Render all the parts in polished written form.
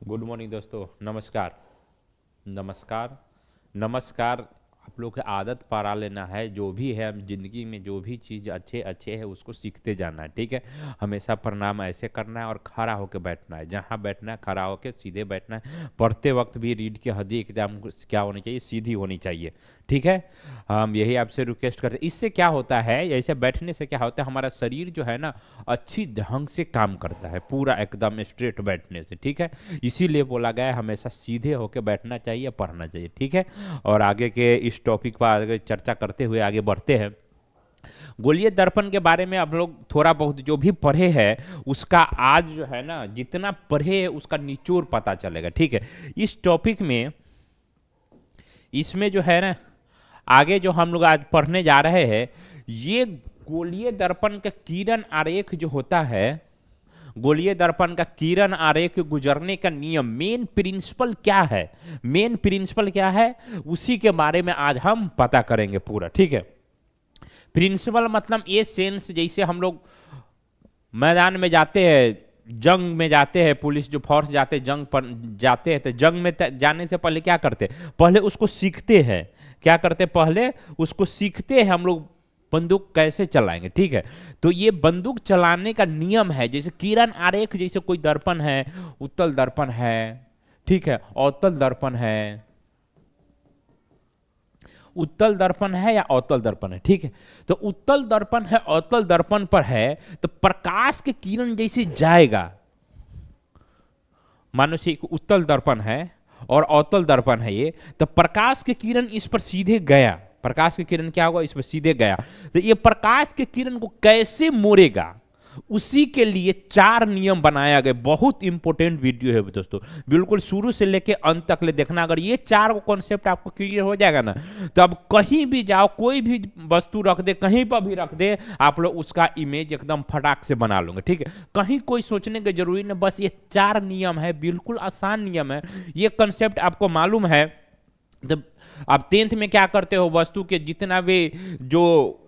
Good morning दोस्तों। नमस्कार नमस्कार नमस्कार। आप लोग की आदत पारा लेना है। जो भी है जिंदगी में, जो भी चीज़ अच्छे अच्छे है उसको सीखते जाना है, ठीक है। हमेशा प्रणाम ऐसे करना है और खड़ा होकर बैठना है। जहाँ बैठना है खड़ा होकर सीधे बैठना है। पढ़ते वक्त भी रीढ़ की हड्डी एकदम क्या होनी चाहिए, सीधी होनी चाहिए, ठीक है। हम यही आपसे रिक्वेस्ट करते हैं। इससे क्या होता है, ऐसे बैठने से क्या होता है, हमारा शरीर जो है ना अच्छी ढंग से काम करता है, पूरा एकदम स्ट्रेट बैठने से, ठीक है। इसीलिए बोला गया है हमेशा सीधे होकर बैठना चाहिए, पढ़ना चाहिए, ठीक है। और आगे के इस टॉपिक पर आगे चर्चा करते हुए आगे बढ़ते हैं। गोलीय दर्पण के बारे में आप लोग थोड़ा बहुत जो भी पढ़े हैं उसका आज जो है ना, जितना पढ़े उसका निचोड़ पता चलेगा, ठीक है। इस टॉपिक में, इसमें जो है ना, आगे जो हम लोग आज पढ़ने जा रहे हैं, ये गोलीय दर्पण का किरण आरेख जो होता है, गोलीय दर्पण का किरण आरेख गुजरने का नियम, मेन प्रिंसिपल क्या है, मेन प्रिंसिपल क्या है, उसी के बारे में आज हम पता करेंगे पूरा, ठीक है। प्रिंसिपल मतलब ये सेंस, जैसे हम लोग मैदान में जाते हैं, जंग में जाते हैं, पुलिस जो फोर्स जाते हैं, जंग पर जाते हैं, तो जंग में जाने से पहले क्या करते हैं, पहले उसको सीखते हैं। क्या करते हैं, पहले उसको सीखते हैं हम लोग, बंदूक कैसे चलाएंगे, ठीक है। तो ये बंदूक चलाने का नियम है। जैसे किरण आरेख, जैसे कोई दर्पण है, उत्तल दर्पण है, ठीक है, अवतल दर्पण है, उत्तल दर्पण है या अवतल दर्पण है, ठीक है। तो उत्तल दर्पण है, अवतल दर्पण पर है, तो प्रकाश के किरण जैसे जाएगा, मानो से एक उत्तल दर्पण है और अवतल दर्पण है ये, तो प्रकाश के किरण इस पर सीधे गया, प्रकाश के किरण क्या होगा, इस पर सीधे गया, तो ये प्रकाश के किरण को कैसे मोड़ेगा, उसी के लिए 4 नियम बनाया गया। बहुत इंपॉर्टेंट वीडियो है दोस्तों, बिल्कुल शुरू से लेके अंत तक ले देखना। अगर ये 4 कॉन्सेप्ट आपको क्लियर हो जाएगा ना, तो अब कहीं भी जाओ, कोई भी वस्तु रख दे, कहीं पर भी रख दे, आप लोग उसका इमेज एकदम फटाक से बना लोगे, ठीक है। कहीं कोई सोचने की जरूरी नहीं, बस ये 4 नियम है, बिल्कुल आसान नियम है। ये कंसेप्ट आपको मालूम है तो आप 10th में क्या करते हो, वस्तु के जितना भी जो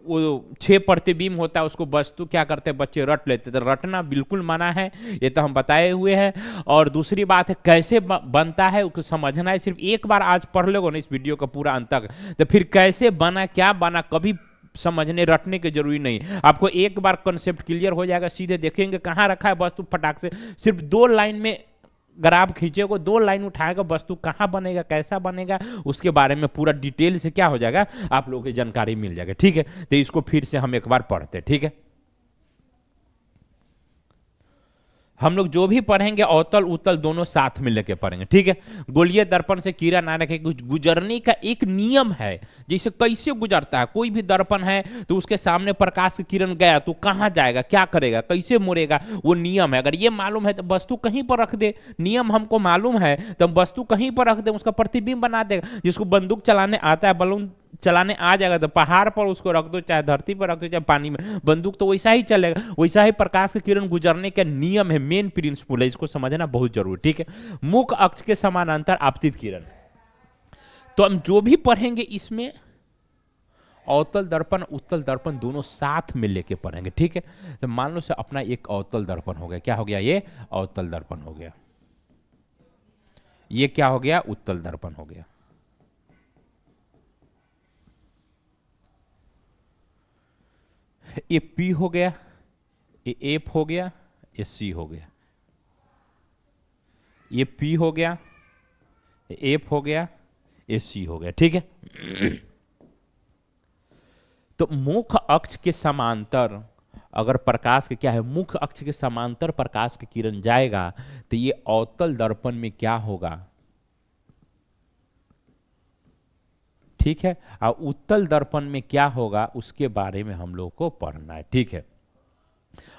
वो 6 प्रतिबिंब होता है उसको वस्तु क्या करते हैं, बच्चे रट लेते हैं। तो रटना बिल्कुल मना है, ये तो हम बताए हुए हैं। और दूसरी बात है, कैसे बनता है उसको समझना है। सिर्फ एक बार आज पढ़ लोगे ना इस वीडियो का पूरा अंत तक, तो फिर कैसे बना, क्या बना, कभी समझने रटने की जरूरी नहीं। आपको एक बार कॉन्सेप्ट क्लियर हो जाएगा, सीधे देखेंगे कहाँ रखा है वस्तु, फटाक से सिर्फ 2 लाइन में अगर आप खींचेगा, 2 लाइन उठाएगा, वस्तु कहाँ बनेगा, कैसा बनेगा, उसके बारे में पूरा डिटेल से क्या हो जाएगा, आप लोगों की जानकारी मिल जाएगा, ठीक है। तो इसको फिर से हम एक बार पढ़ते हैं, ठीक है। हम लोग जो भी पढ़ेंगे अवतल उत्तल दोनों साथ में लेके पढ़ेंगे, ठीक है। गोलीय दर्पण से किरण आने के गुजरने का एक नियम है। जैसे कैसे गुजरता है, कोई भी दर्पण है तो उसके सामने प्रकाश की किरण गया तो कहाँ जाएगा, क्या करेगा, कैसे मुड़ेगा, वो नियम है। अगर ये मालूम है तो वस्तु कहीं पर रख दे, नियम हमको मालूम है तो वस्तु कहीं पर रख दे, उसका प्रतिबिंब बना देगा। जिसको बंदूक चलाने आता है, बलून चलाने आ जाएगा, तो पहाड़ पर उसको रख दो, चाहे धरती पर रख दो, चाहे पानी में, बंदूक तो वैसा ही चलेगा। वैसा ही प्रकाश की किरण गुजरने का नियम है, मेन प्रिंसिपल है, इसको समझना बहुत जरूरी, ठीक है। मुख्य अक्ष के समानांतर आपतित किरण, तो हम जो भी पढ़ेंगे इसमें अवतल दर्पण उत्तल दर्पण दोनों साथ में लेके पढ़ेंगे, ठीक है। तो मान लो से अपना एक अवतल दर्पण हो गया, क्या हो गया, ये अवतल दर्पण हो गया, ये क्या हो गया, उत्तल दर्पण हो गया। ये पी हो गया, ये एफ हो गया, ये सी हो गया, ये पी हो गया, ये एफ हो गया, ये सी हो गया, ठीक है। तो मुख्य अक्ष के समांतर अगर प्रकाश के क्या है, मुख्य अक्ष के समांतर प्रकाश की किरण जाएगा तो ये अवतल दर्पण में क्या होगा, ठीक है। और उत्तल दर्पण में क्या होगा उसके बारे में हम लोग को पढ़ना है, ठीक है।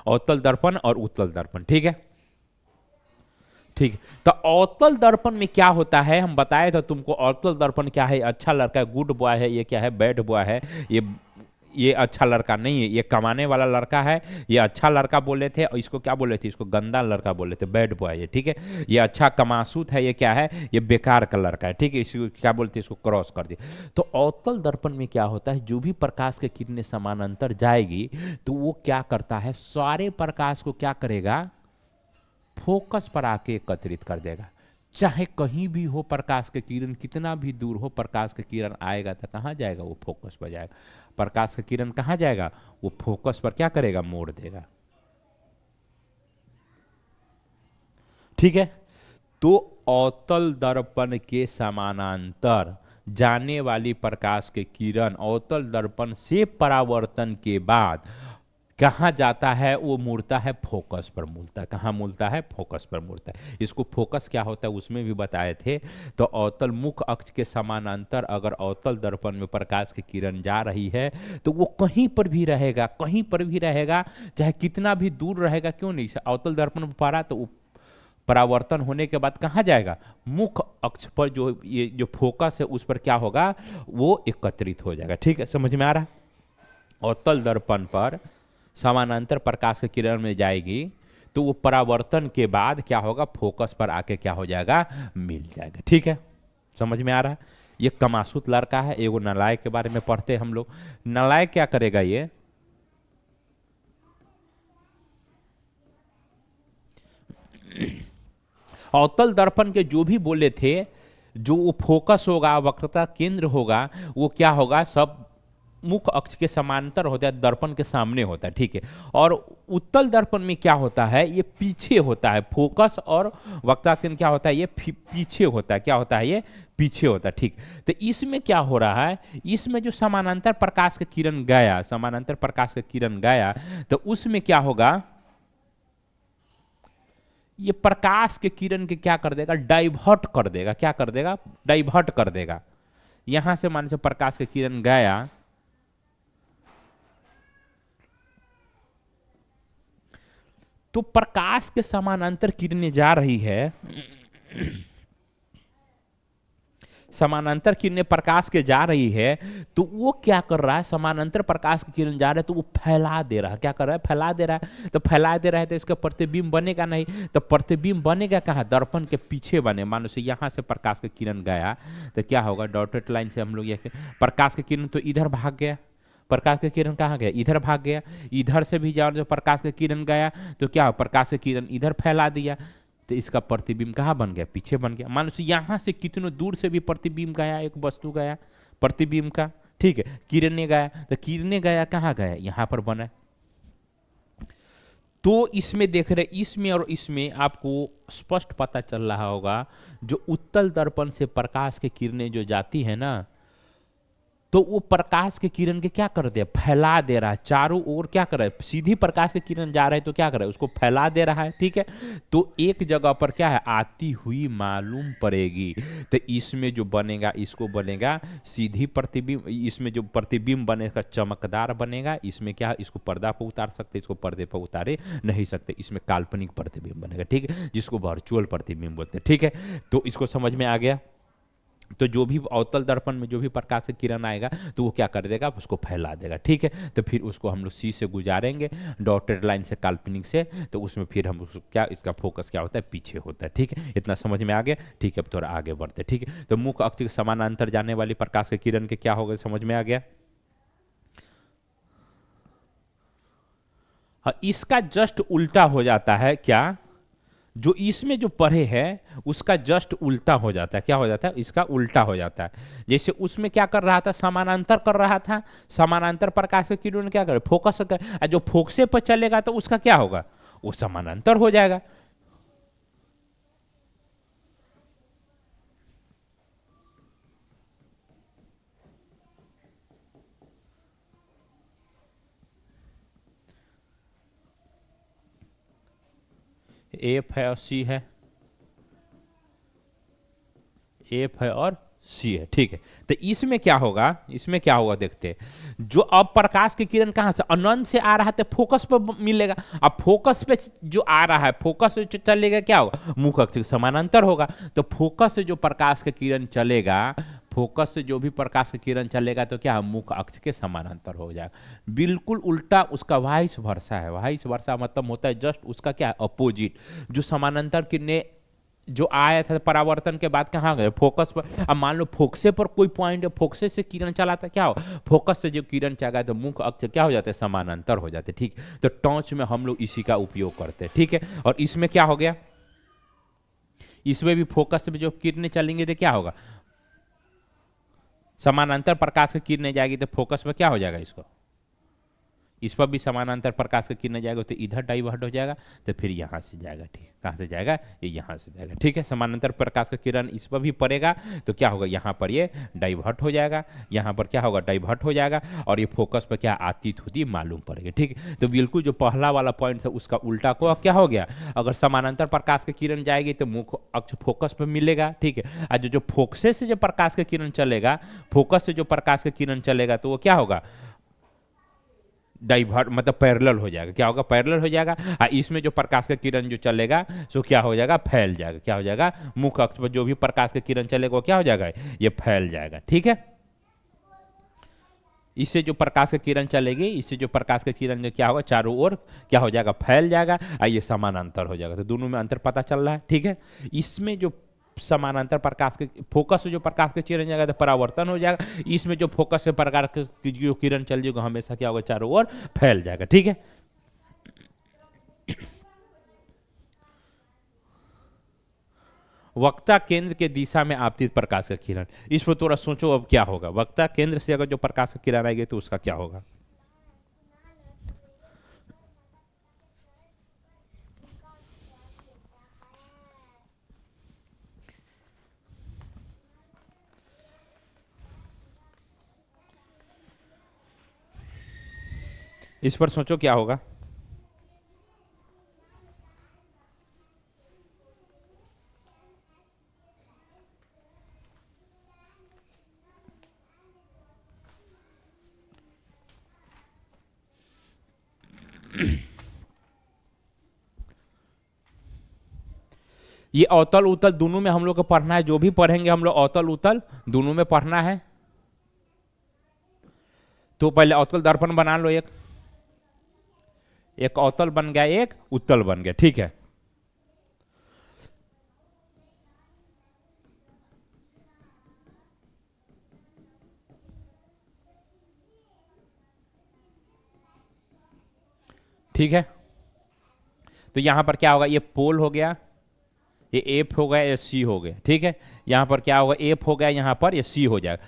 अवतल दर्पण और उत्तल दर्पण, ठीक है, ठीक है। तो अवतल दर्पण में क्या होता है, हम बताए थे तुमको, अवतल दर्पण क्या है, अच्छा लड़का है, गुड बॉय है, ये क्या है, बैड बॉय है, ये अच्छा लड़का नहीं है, ये कमाने वाला लड़का है, ये अच्छा लड़का बोले थे, और इसको क्या बोले थे, इसको गंदा लड़का बोले थे, बैड बॉय है, ठीक है। ये अच्छा कमासूत है, ये क्या है, ये बेकार का लड़का है, ठीक है, इसको क्या बोलते हैं, इसको क्रॉस कर दिया। तो अवतल दर्पण में क्या होता है, जो भी प्रकाश की किरणें समानांतर जाएगी तो वो क्या करता है, सारे प्रकाश को क्या करेगा, फोकस पर आके एकत्रित कर देगा। चाहे कहीं भी हो प्रकाश के किरण, कितना भी दूर हो प्रकाश के किरण आएगा तो कहाँ जाएगा, वो फोकस पर जाएगा। प्रकाश का किरण कहाँ जाएगा, वो फोकस पर क्या करेगा, मोड़ देगा। ठीक है। तो अवतल दर्पण के समानांतर जाने वाली प्रकाश के किरण अवतल दर्पण से परावर्तन के बाद कहाँ जाता है, वो मुड़ता है फोकस पर मुड़ता है। कहाँ मुड़ता है, फोकस पर मुड़ता है। इसको फोकस क्या होता है उसमें भी बताए थे। तो अवतल मुख्य अक्ष के समानांतर अगर अवतल दर्पण में प्रकाश की किरण जा रही है तो वो कहीं पर भी रहेगा, कहीं पर भी रहेगा, चाहे कितना भी दूर रहेगा, क्यों नहीं। अवतल दर्पण पर पड़ा तो परावर्तन होने के बाद कहाँ जाएगा, मुख्य अक्ष पर, जो ये जो फोकस है उस पर क्या होगा, वो एकत्रित हो जाएगा। ठीक है, समझ में आ रहा। अवतल दर्पण पर समानांतर प्रकाश की किरण में जाएगी तो वो परावर्तन के बाद क्या होगा, फोकस पर आके क्या हो जाएगा, मिल जाएगा। ठीक है, समझ में आ रहा है। ये कमासुत लड़का है, एगो नालायक के बारे में पढ़ते हम लोग। नालायक क्या करेगा, ये अवतल दर्पण के जो भी बोले थे, जो वो फोकस होगा, वक्रता केंद्र होगा, वो क्या होगा, सब मुख्य अक्ष के समांतर होता है, दर्पण के सामने होता है। ठीक है। और उत्तल दर्पण में क्या होता है, ये पीछे होता है। फोकस और वक्रता केंद्र क्या होता है, ये पीछे होता है। क्या होता है, ये पीछे होता है। ठीक। तो इसमें क्या हो रहा है, इसमें जो समानांतर प्रकाश का किरण गया, समानांतर प्रकाश का किरण गया, तो उसमें क्या होगा, ये प्रकाश के किरण के क्या कर देगा, डाइवर्ट कर देगा। क्या कर देगा, डाइवर्ट कर देगा। यहां से मान से प्रकाश के किरण गया, तो प्रकाश के समानांतर किरणें जा रही है, समानांतर किरणें प्रकाश के जा रही है, तो वो क्या कर रहा है, समानांतर प्रकाश की किरण जा रहा है तो वो फैला दे रहा है। क्या कर रहा है, फैला दे रहा है। तो फैला दे रहा है तो इसका प्रतिबिंब बनेगा नहीं। तो प्रतिबिंब बनेगा कहाँ, दर्पण के पीछे बने। मान लो से यहाँ से प्रकाश की किरण गया तो क्या होगा, डॉटेड लाइन से हम लोग ये प्रकाश की किरण तो इधर भाग गया, प्रकाश की किरण कहाँ गया, इधर भाग गया। इधर से भी जाओ, जो प्रकाश की किरण गया तो क्या, प्रकाश की किरण इधर फैला दिया, तो इसका प्रतिबिंब कहाँ बन गया, पीछे बन गया। मान लो यहां से कितने दूर से भी प्रतिबिंब गया, एक वस्तु गया प्रतिबिंब का। ठीक है, किरणें गया, तो किरणें गया कहाँ गया, यहां पर बना। तो इसमें देख रहे, इसमें और इसमें आपको स्पष्ट पता चल रहा होगा, जो उत्तल दर्पण से प्रकाश की किरणें जो जाती है ना, तो वो प्रकाश के किरण के क्या कर दे, फैला दे रहा है चारों ओर। क्या कर रहा है, सीधी प्रकाश के किरण जा रहे है तो क्या कर रहा है, उसको फैला दे रहा है। ठीक है, तो एक जगह पर क्या है, आती हुई मालूम पड़ेगी। तो इसमें जो बनेगा, इसको बनेगा सीधी प्रतिबिंब। इसमें जो प्रतिबिंब बनेगा चमकदार बनेगा। इसमें क्या है, इसको पर्दा पर उतार सकते, इसको पर्दे पर उतारे नहीं सकते। इसमें काल्पनिक प्रतिबिंब बनेगा। ठीक है, जिसको वर्चुअल प्रतिबिंब बोलते हैं। ठीक है, तो इसको समझ में आ गया। तो जो भी अवतल दर्पण में जो भी प्रकाश की किरण आएगा तो वो क्या कर देगा, उसको फैला देगा। ठीक है, तो फिर उसको हम लोग सी से गुजारेंगे, डॉटेड लाइन से, काल्पनिक से, तो उसमें फिर हम उसको क्या, इसका फोकस क्या होता है, पीछे होता है। ठीक है, इतना समझ में आ गया। ठीक है, अब थोड़ा आगे बढ़ते। ठीक है, तो मुख्य अक्ष के समानांतर जाने वाली प्रकाश की किरण के क्या होगा, समझ में आ गया। हाँ, इसका जस्ट उल्टा हो जाता है। क्या, जो इसमें जो पढ़े है उसका जस्ट उल्टा हो जाता है। क्या हो जाता है, इसका उल्टा हो जाता है। जैसे उसमें क्या कर रहा था, समानांतर कर रहा था। समानांतर प्रकाश की किरण क्या करे, फोकस कर, जो फोकसे पर चलेगा तो उसका क्या होगा, वो समानांतर हो जाएगा। एफ है और सी है, एफ है और सी है। ठीक है, तो इसमें क्या होगा, इसमें क्या होगा देखते हैं। जो अब प्रकाश की किरण कहां से, अनंत से आ रहा है तो फोकस पर मिलेगा। अब फोकस पे जो आ रहा है, फोकस से चलेगा, क्या होगा, मुख्य अक्ष के समानांतर होगा। तो फोकस से जो प्रकाश की किरण चलेगा, फोकस से जो भी प्रकाश की किरण चलेगा तो क्या, मुख्य अक्ष के समानांतर हो जाएगा। बिल्कुल उल्टा उसका वाइस वर्सा है। वाइस वर्सा मतलब होता है जस्ट उसका क्या है, अपोजिट। जो समानांतर किरणें जो आया था परावर्तन के बाद कहाँ गए, फोकस पर। अब मान लो फोकसे पर कोई पॉइंट है, फोकसे से किरण चला था, क्या हो, फोकस से जो किरण चला तो मुख्य अक्ष क्या हो जाते हैं, समानांतर हो जाते। ठीक, तो टॉर्च में हम लोग इसी का उपयोग करते हैं। ठीक है, और इसमें क्या हो गया, इसमें भी फोकस में जो किरणें चलेंगे तो क्या होगा, समानांतर प्रकाश की किरणें जाएगी तो फोकस में क्या हो जाएगा, इसको इस पर भी समानांतर प्रकाश की किरणें जाएगा तो इधर डाइवर्ट हो जाएगा, तो फिर यहाँ से जाएगा, ठीक, कहाँ से जाएगा, ये यहाँ से जाएगा, ठीक है। समानांतर प्रकाश का किरण इस पर भी पड़ेगा तो क्या होगा, यहाँ पर ये डाइवर्ट हो जाएगा, यहाँ पर क्या होगा, डाइवर्ट हो जाएगा, और ये फोकस पर क्या आतीत होती मालूम पड़ेगी, ठीक है। तो बिल्कुल जो पहला वाला पॉइंट था उसका उल्टा को क्या हो गया, अगर समानांतर प्रकाश की किरण जाएगी तो मुख्य अक्ष फोकस पर मिलेगा, ठीक है। और जो फोकस से जो प्रकाश की किरण चलेगा, फोकस से जो प्रकाश की किरण चलेगा तो वो क्या होगा, डाइवर्ट मतलब पैरेलल हो जाएगा, क्या होगा, पैरेलल हो जाएगा। इसमें जो प्रकाश का किरण जो चलेगा सो क्या हो जाएगा, फैल जाएगा, क्या हो जाएगा, मुख्य अक्ष पर जो भी प्रकाश का किरण चलेगा वो क्या हो जाएगा, ये फैल जाएगा, ठीक है। इससे जो प्रकाश की किरण चलेगी, इससे जो प्रकाश की किरण क्या होगा, चारों ओर क्या हो जाएगा, फैल जाएगा, ये समानांतर हो जाएगा। तो दोनों में अंतर पता चल रहा है, ठीक है। इसमें जो समानांतर प्रकाश के फोकस से जो प्रकाश की किरण जाएगा तो परावर्तन हो जाएगा, इसमें जो फोकस से प्रकाश की जो किरण चल जाएगा हमेशा क्या होगा, चारों ओर फैल जाएगा, ठीक है। वक्ता केंद्र के दिशा में आपतित प्रकाश का किरण, इस पर थोड़ा सोचो अब क्या होगा, वक्ता केंद्र से अगर जो प्रकाश का किरण आएगी तो उसका क्या होगा। इस पर सोचो क्या होगा। ये अवतल उत्तल दोनों में हम लोग को पढ़ना है, जो भी पढ़ेंगे हम लोग अवतल उत्तल दोनों में पढ़ना है। तो पहले अवतल दर्पण बना लो, एक अवतल बन गया, एक उत्तल बन गया, ठीक है। ठीक है, तो यहां पर क्या होगा, ये पोल हो गया, ये एफ हो गया, ये सी हो गया, ठीक है। यहां पर क्या होगा, एफ हो गया, यहां पर ये सी हो जाएगा।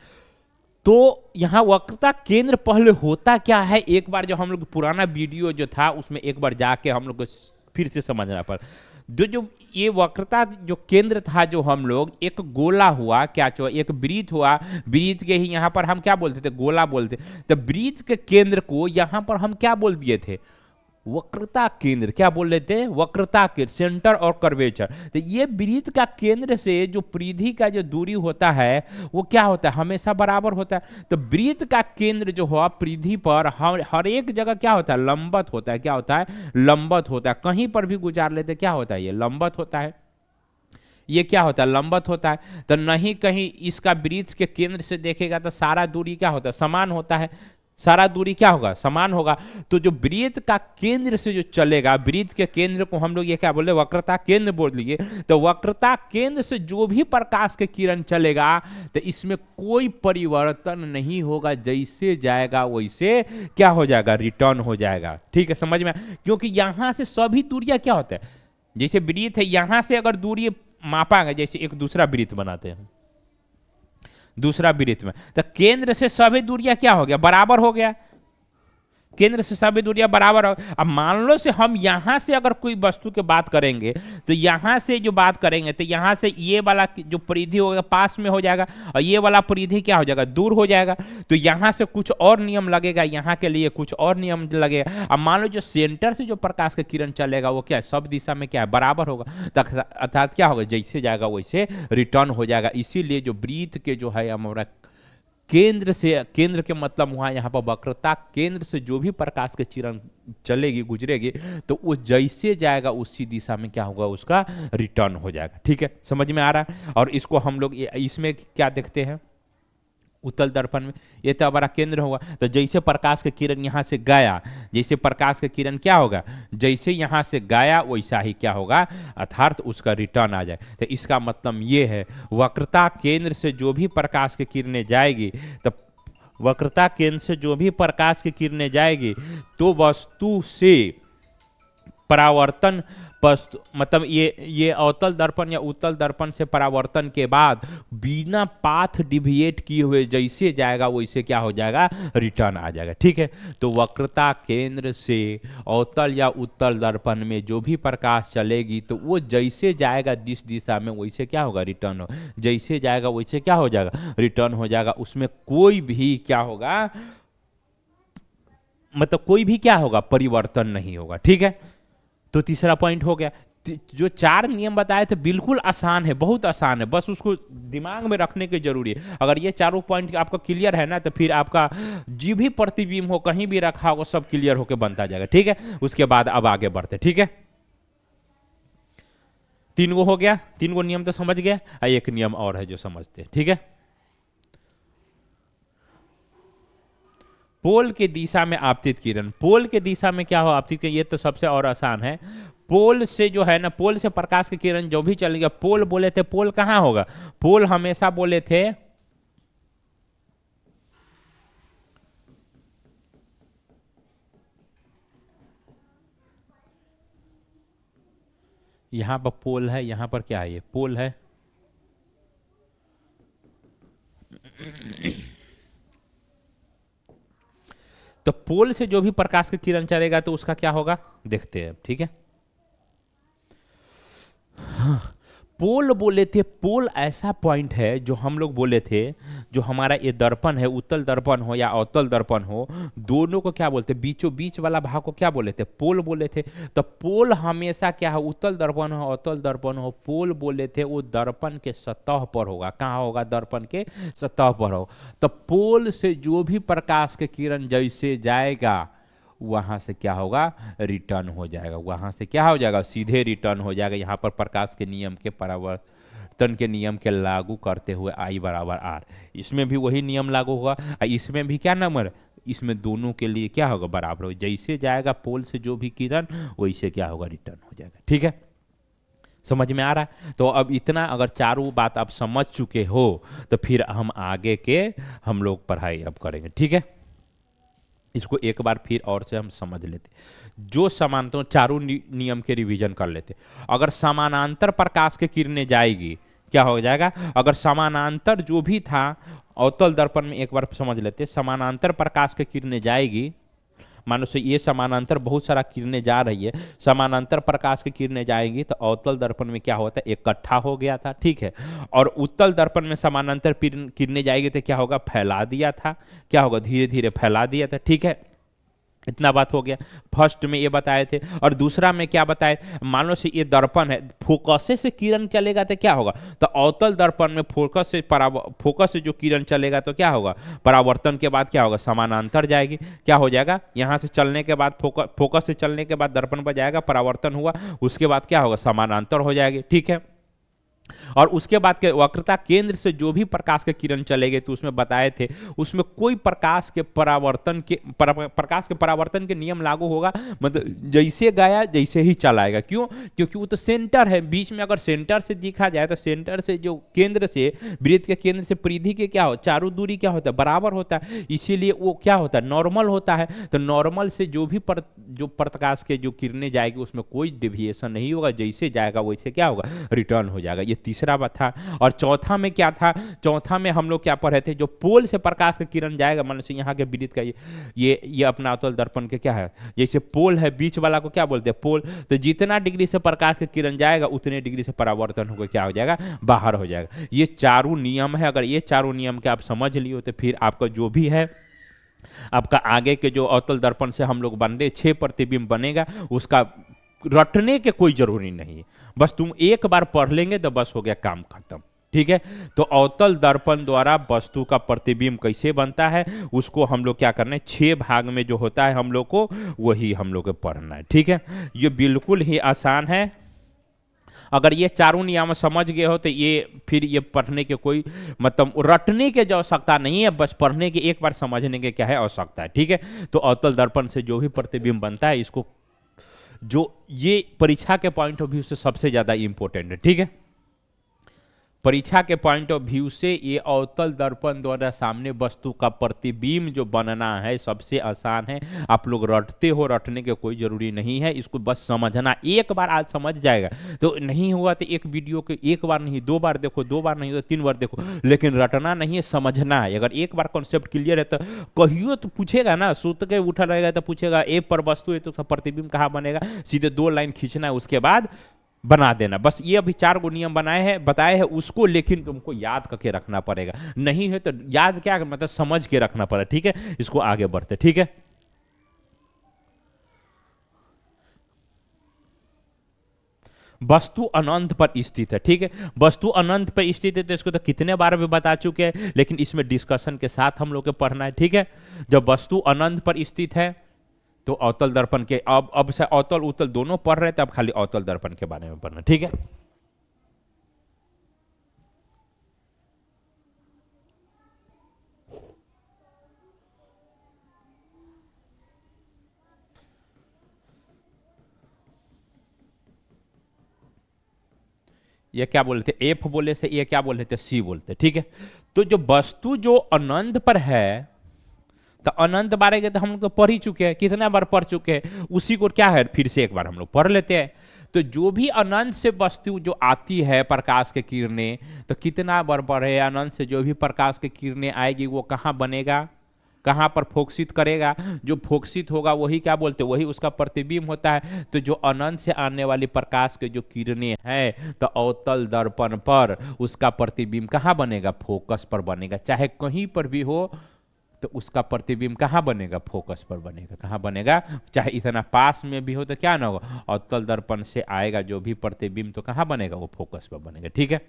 तो यहां वक्रता केंद्र पहले होता क्या है, एक बार जो हम लोग पुराना वीडियो जो था उसमें एक बार जाके हम लोग को फिर से समझना पर जो ये वक्रता जो केंद्र था, जो हम लोग एक गोला हुआ, क्या चो एक वृत्त हुआ, वृत्त के ही यहां पर हम क्या बोलते थे, गोला बोलते। तो वृत्त के केंद्र को यहां पर हम क्या बोल दिए थे, वक्रता केंद्र, क्या बोल रहे थे, वक्रता केंद्र, सेंटर और कर्वेचर। तो ये वृत्त का केंद्र से जो परिधि का जो दूरी होता है वो क्या होता है, हमेशा बराबर होता है। तो वृत्त का केंद्र जो हुआ परिधि पर हर एक जगह क्या होता है, लंबवत होता है, क्या होता है, लंबवत होता है। कहीं पर भी गुजार लेते क्या होता है, ये लंबवत होता है, ये क्या होता है, लंबवत होता है। तो नहीं कहीं इसका वृत्त के केंद्र से देखेगा तो सारा दूरी क्या होता है, समान होता है, सारा दूरी क्या होगा, समान होगा। तो जो वृत्त का केंद्र से जो चलेगा, वृत्त के केंद्र को हम लोग ये क्या बोले, वक्रता केंद्र बोल लिए। तो वक्रता केंद्र से जो भी प्रकाश के किरण चलेगा तो इसमें कोई परिवर्तन नहीं होगा, जैसे जाएगा वैसे क्या हो जाएगा, रिटर्न हो जाएगा, ठीक है, समझ में। क्योंकि यहां से सभी दूरियां क्या होता है, जैसे वृत्त है, यहां से अगर दूरी मापा गया, जैसे एक दूसरा वृत्त बनाते हैं, दूसरा वृत्त में, तो केंद्र से सभी दूरियां क्या हो गया, बराबर हो गया, केंद्र से सभी दूरियां बराबर हो। अब मान लो से हम यहां से अगर कोई वस्तु की बात करेंगे तो यहां से जो बात करेंगे तो यहां से ये वाला जो परिधि होगा पास में हो जाएगा और ये वाला परिधि क्या हो जाएगा, दूर हो जाएगा। तो यहां से कुछ और नियम लगेगा, यहां के लिए कुछ और नियम लगेगा। अब मान लो जो सेंटर से जो प्रकाश का किरण चलेगा वो क्या है, सब दिशा में क्या है, बराबर होगा। अर्थात क्या होगा, जैसे जाएगा वैसे रिटर्न हो जाएगा। इसीलिए जो वृत्त के जो है हमारा केंद्र से, केंद्र के मतलब वहां यहाँ पर वक्रता केंद्र से जो भी प्रकाश की किरण चलेगी, गुजरेगी, तो वो जैसे जाएगा उसी दिशा में क्या होगा, उसका रिटर्न हो जाएगा, ठीक है, समझ में आ रहा है। और इसको हम लोग इसमें क्या देखते हैं, उत्तल दर्पण में, ये तो हमारा केंद्र होगा। तो जैसे प्रकाश के किरण यहाँ से गया, जैसे प्रकाश के किरण क्या होगा, जैसे यहाँ से गया वैसा ही क्या होगा, अर्थात उसका रिटर्न आ जाए। तो इसका मतलब ये है, वक्रता केंद्र से जो भी प्रकाश की किरणें जाएगी, तो वक्रता केंद्र से जो भी प्रकाश की किरणें जाएगी तो वस्तु से परावर्तन मतलब ये अवतल दर्पण या उत्तल दर्पण से परावर्तन के बाद बिना पाथ डिविएट किए हुए जैसे जाएगा वैसे क्या हो जाएगा, रिटर्न आ जाएगा। ठीक है, तो वक्रता केंद्र से अवतल या उत्तल दर्पण में जो भी प्रकाश चलेगी तो वो जैसे जाएगा जिस दिशा में वैसे क्या होगा, रिटर्न हो, जैसे जाएगा वैसे क्या हो जाएगा, रिटर्न हो जाएगा। उसमें कोई भी क्या होगा, मतलब कोई भी क्या होगा, परिवर्तन नहीं होगा। ठीक है, तो तीसरा पॉइंट हो गया। जो 4 नियम बताए थे बिल्कुल आसान है, बहुत आसान है, बस उसको दिमाग में रखने की जरूरी है। अगर ये चारों पॉइंट आपका क्लियर है ना तो फिर आपका जो भी प्रतिबिंब हो कहीं भी रखा होगा सब क्लियर होकर बनता जाएगा। ठीक है, उसके बाद अब आगे बढ़ते। ठीक है, 3 गो हो गया, 3 गो नियम तो समझ गया, एक नियम और है जो समझते हैं। ठीक है, पोल के दिशा में आपतित किरण, पोल के दिशा में क्या हो आपतित किरण, ये तो सबसे और आसान है। पोल से जो है ना, पोल से प्रकाश की किरण जो भी चलेगा, पोल बोले थे, पोल कहां होगा, पोल हमेशा बोले थे यहां पर पोल है, यहां पर क्या है, ये पोल है। तो पोल से जो भी प्रकाश की किरण चलेगा तो उसका क्या होगा, देखते हैं। ठीक है, पोल बोले थे, पोल ऐसा पॉइंट है जो हम लोग बोले थे, जो हमारा ये दर्पण है, उत्तल दर्पण हो या अवतल दर्पण हो, दोनों को क्या बोलते, बीचों बीच वाला भाग को क्या बोले थे, पोल बोले थे। तो पोल हमेशा क्या है, उत्तल दर्पण हो अवतल दर्पण हो, पोल बोले थे वो दर्पण के सतह पर होगा। कहाँ होगा, दर्पण के सतह पर होगा। तो पोल से जो भी प्रकाश के किरण जैसे जाएगा वहां से क्या होगा, रिटर्न हो जाएगा, वहां से क्या हो जाएगा, सीधे रिटर्न हो जाएगा। यहां पर प्रकाश के नियम के परावर्तन के नियम के लागू करते हुए I बराबर R, इसमें भी वही नियम लागू होगा। इसमें भी क्या नंबर, इसमें दोनों के लिए क्या होगा, बराबर हो, जैसे जाएगा पोल से जो भी किरण वैसे क्या होगा, रिटर्न हो जाएगा। ठीक है, समझ में आ रहा है। तो अब इतना अगर चारों बात आप समझ चुके हो तो फिर हम आगे के हम लोग पढ़ाई अब करेंगे। ठीक है, इसको एक बार फिर और से हम समझ लेते, जो समानांतर चारों नियम के रिवीजन कर लेते। अगर समानांतर प्रकाश के किरणें जाएगी क्या हो जाएगा, अगर समानांतर जो भी था अवतल दर्पण में, एक बार समझ लेते, समानांतर प्रकाश के किरणें जाएगी, मानो से ये समानांतर बहुत सारा किरणें जा रही है, समानांतर प्रकाश की किरणें जाएंगी तो अवतल दर्पण में क्या होता है, इकट्ठा हो गया था। ठीक है, और उत्तल दर्पण में समानांतर किरणें जाएगी तो क्या होगा, फैला दिया था, क्या होगा, धीरे धीरे फैला दिया था। ठीक है, इतना बात हो गया, फर्स्ट में ये बताए थे। और दूसरा में क्या बताए, मान लो से ये दर्पण है, फोकस से किरण चलेगा तो क्या होगा, तो अवतल दर्पण में फोकस से जो किरण चलेगा तो क्या होगा, परावर्तन के बाद क्या होगा, समानांतर जाएगी, क्या हो जाएगा, यहां से चलने के बाद फोकस से चलने के बाद दर्पण पर जाएगा, परावर्तन हुआ, उसके बाद क्या होगा, समानांतर हो जाएगी। ठीक है, और उसके बाद के वक्रता केंद्र से जो भी प्रकाश के किरण चलेंगे तो उसमें बताए थे, उसमें कोई प्रकाश के परावर्तन के नियम लागू होगा, मतलब जैसे गया जैसे ही चलाएगा। क्यों, क्योंकि वो तो सेंटर है, बीच में अगर सेंटर से देखा जाए तो सेंटर से जो केंद्र से वृत्त के केंद्र से परिधि के क्या हो, चारों दूरी क्या होता है, बराबर होता है, इसीलिए वो क्या होता है, नॉर्मल होता है। तो नॉर्मल से जो भी जो प्रकाश के जो किरणें जाएगी उसमें कोई डेविएशन नहीं होगा, जैसे जाएगा वैसे क्या होगा, रिटर्न हो जाएगा। ये तीसरा बात था। और चौथा में क्या था, चौथा में हम लोग क्या पढ़े थे, जो पोल से प्रकाश का किरण जाएगा, मान लो यहाँ के वृत्त का ये अपना अवतल दर्पण के क्या है, जैसे पोल है, बीच वाला को क्या बोलते हैं, पोल। तो जितना डिग्री से प्रकाश का किरण जाएगा उतने डिग्री से परावर्तन होकर क्या हो जाएगा, बाहर हो जाएगा। ये चारों नियम है, अगर ये चारों नियम के आप समझ लिए तो फिर आपका जो भी है, आपका आगे के जो अवतल दर्पण से हम लोग बंदे 6 प्रतिबिंब बनेगा, उसका रटने के कोई जरूरी नहीं है, बस तुम एक बार पढ़ लेंगे तो बस हो गया, काम खत्म। ठीक है, तो अवतल दर्पण द्वारा वस्तु का प्रतिबिंब कैसे बनता है उसको हम लोग क्या करना है, 6 भाग में जो होता है हम लोग को वही हम लोग को पढ़ना है। ठीक है, ये बिल्कुल ही आसान है। अगर ये चारों नियम समझ गए हो तो ये फिर ये पढ़ने के कोई मतलब रटने की आवश्यकता नहीं है, बस पढ़ने के एक बार समझने के क्या है आवश्यकता है। ठीक है, तो अवतल दर्पण से जो भी प्रतिबिंब बनता है, इसको जो ये परीक्षा के पॉइंट ऑफ व्यू से सबसे ज्यादा इंपॉर्टेंट है। ठीक है, परीक्षा के पॉइंट ऑफ व्यू से ये अवतल दर्पण द्वारा सामने वस्तु का प्रतिबिंब जो बनना है सबसे आसान है। आप लोग रटते हो, रटने के कोई जरूरी नहीं है, इसको बस समझना। एक बार आज समझ जाएगा तो नहीं हुआ तो एक वीडियो के एक बार नहीं 2 बार देखो, 2 बार नहीं तो 3 बार देखो, लेकिन रटना नहीं है, समझना है। अगर एक बार कॉन्सेप्ट क्लियर है तो कहियो तो पूछेगा ना, सुत के उठा रहेगा तो पूछेगा ए पर वस्तु है तो उसका प्रतिबिंब कहाँ बनेगा, सीधे 2 लाइन खींचना है, उसके बाद बना देना। बस ये अभी 4 गो नियम बनाए हैं, बताए हैं उसको, लेकिन तुमको याद करके रखना पड़ेगा। नहीं है तो याद क्या मतलब समझ के रखना पड़ेगा, ठीक है। इसको आगे बढ़ते, ठीक है। वस्तु अनंत पर स्थित है, ठीक है। वस्तु अनंत पर स्थित है तो इसको तो कितने बार भी बता चुके हैं, लेकिन इसमें डिस्कशन के साथ हम लोग को पढ़ना है, ठीक है। जब वस्तु अनंत पर स्थित है तो अवतल दर्पण के अब से अवतल उत्तल दोनों पढ़ रहे थे, अब खाली अवतल दर्पण के बारे में पढ़ना, ठीक है। ये क्या बोले थे, एफ बोले से, ये क्या बोले थे, सी बोलते, ठीक है। तो जो वस्तु जो अनंत पर है, तो अनंत बारे के तो हम लोग तो पढ़ ही चुके हैं, कितना बार पढ़ चुके हैं, उसी को क्या है फिर से एक बार हम लोग पढ़ लेते हैं। तो जो भी अनंत से वस्तु जो आती है प्रकाश के किरणें, तो कितना बार बढ़े, अनंत से जो भी प्रकाश के किरणें आएगी वो कहाँ बनेगा, कहाँ पर फोकसित करेगा, जो फोकसित होगा वही क्या बोलते हैं, वही उसका प्रतिबिंब होता है। तो जो अनंत से आने वाली प्रकाश के जो किरणें हैं, तो अवतल दर्पण पर उसका प्रतिबिंब कहाँ बनेगा, फोकस पर बनेगा। चाहे कहीं पर भी हो तो उसका प्रतिबिंब कहाँ बनेगा, फोकस पर बनेगा। कहाँ बनेगा, चाहे इतना पास में भी हो तो क्या ना होगा, अवतल दर्पण से आएगा जो भी प्रतिबिंब तो कहाँ बनेगा, वो फोकस पर बनेगा, ठीक है।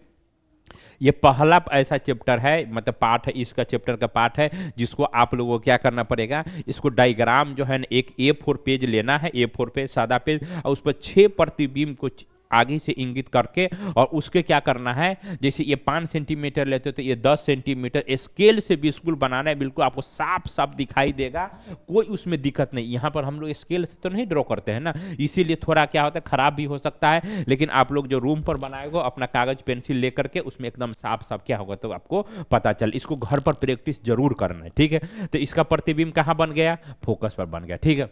ये पहला ऐसा चैप्टर है, मतलब पार्ट है, इसका चैप्टर का पार्ट है, जिसको आप लोगों को क्या करना पड़ेगा, इसको डायग्राम जो है ना, एक A4 पेज लेना है, A4 पेज सादा पेज, और उस पर 6 प्रतिबिंब को आगे से इंगित करके, और उसके क्या करना है, जैसे ये 5 सेंटीमीटर लेते तो ये 10 सेंटीमीटर स्केल से बिल्कुल बनाना है, बिल्कुल आपको साफ साफ दिखाई देगा, कोई उसमें दिक्कत नहीं। यहाँ पर हम लोग स्केल से तो नहीं ड्रॉ करते हैं ना, इसीलिए थोड़ा क्या होता है, खराब भी हो सकता है, लेकिन आप लोग जो रूम पर बनाएगा अपना कागज पेंसिल लेकर के उसमें एकदम साफ साफ क्या होगा तो आपको पता चल। इसको घर पर प्रैक्टिस जरूर करना है, ठीक है। तो इसका प्रतिबिंब कहाँ बन गया, फोकस पर बन गया, ठीक है।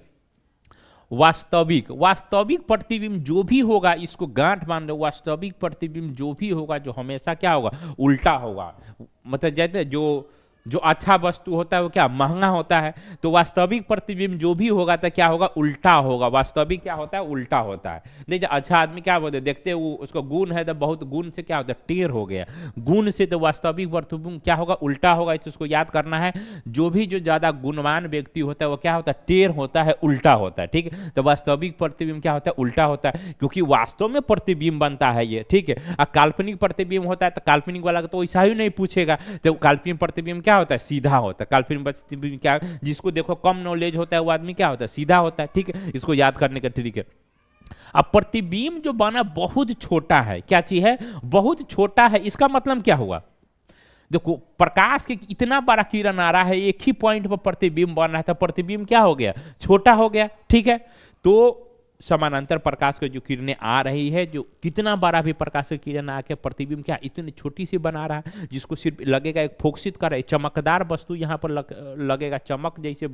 वास्तविक वास्तविक प्रतिबिंब जो भी होगा, इसको गांठ बांध लो, वास्तविक प्रतिबिंब जो भी होगा, जो हमेशा क्या होगा, उल्टा होगा। मतलब जैसे जो अच्छा वस्तु होता है वो क्या महंगा होता है, तो वास्तविक प्रतिबिंब जो भी होगा तो क्या होगा, उल्टा होगा। वास्तविक क्या होता है, उल्टा होता है। नहीं, जो अच्छा आदमी क्या बोलते हैं, देखते वो उसको गुण है तो बहुत गुण से क्या होता है, टेढ़ हो गया, गुण से तो वास्तविक प्रतिबिंब क्या होगा, उल्टा होगा। इसको याद करना है, जो भी जो ज्यादा गुणवान व्यक्ति होता है वो क्या होता है, टेढ़ होता है, उल्टा होता है, ठीक है। तो वास्तविक प्रतिबिंब क्या होता है, उल्टा होता है, क्योंकि वास्तव में प्रतिबिंब बनता है ये, ठीक है। और काल्पनिक प्रतिबिंब होता है तो काल्पनिक वाला तो ऐसा ही नहीं पूछेगा, तो काल्पनिक प्रतिबिंब क्या होता है, सीधा होता है। काल्पनिक प्रतिबिंब क्या, जिसको देखो कम नॉलेज होता है वो आदमी क्या होता है, सीधा होता है, ठीक है। इसको याद करने का ट्रिक है। अब प्रतिबिंब जो बना बहुत छोटा है, क्या चीज है, बहुत छोटा है, इसका मतलब क्या हुआ, देखो प्रकाश के इतना बड़ा किरण आ रहा है, एक ही पॉइंट पर प्रतिबिंब बन रहा है, तो प्रतिबिंब क्या हो गया, छोटा हो गया, ठीक है। तो समानांतर प्रकाश की जो किरणें आ रही है, जो कितना बड़ा भी प्रकाश की किरण आके प्रतिबिंब क्या इतनी छोटी सी बना रहा है, जिसको सिर्फ लगेगा एक फोकसित कर, चमकदार वस्तु यहाँ पर लगेगा, चमक जैसे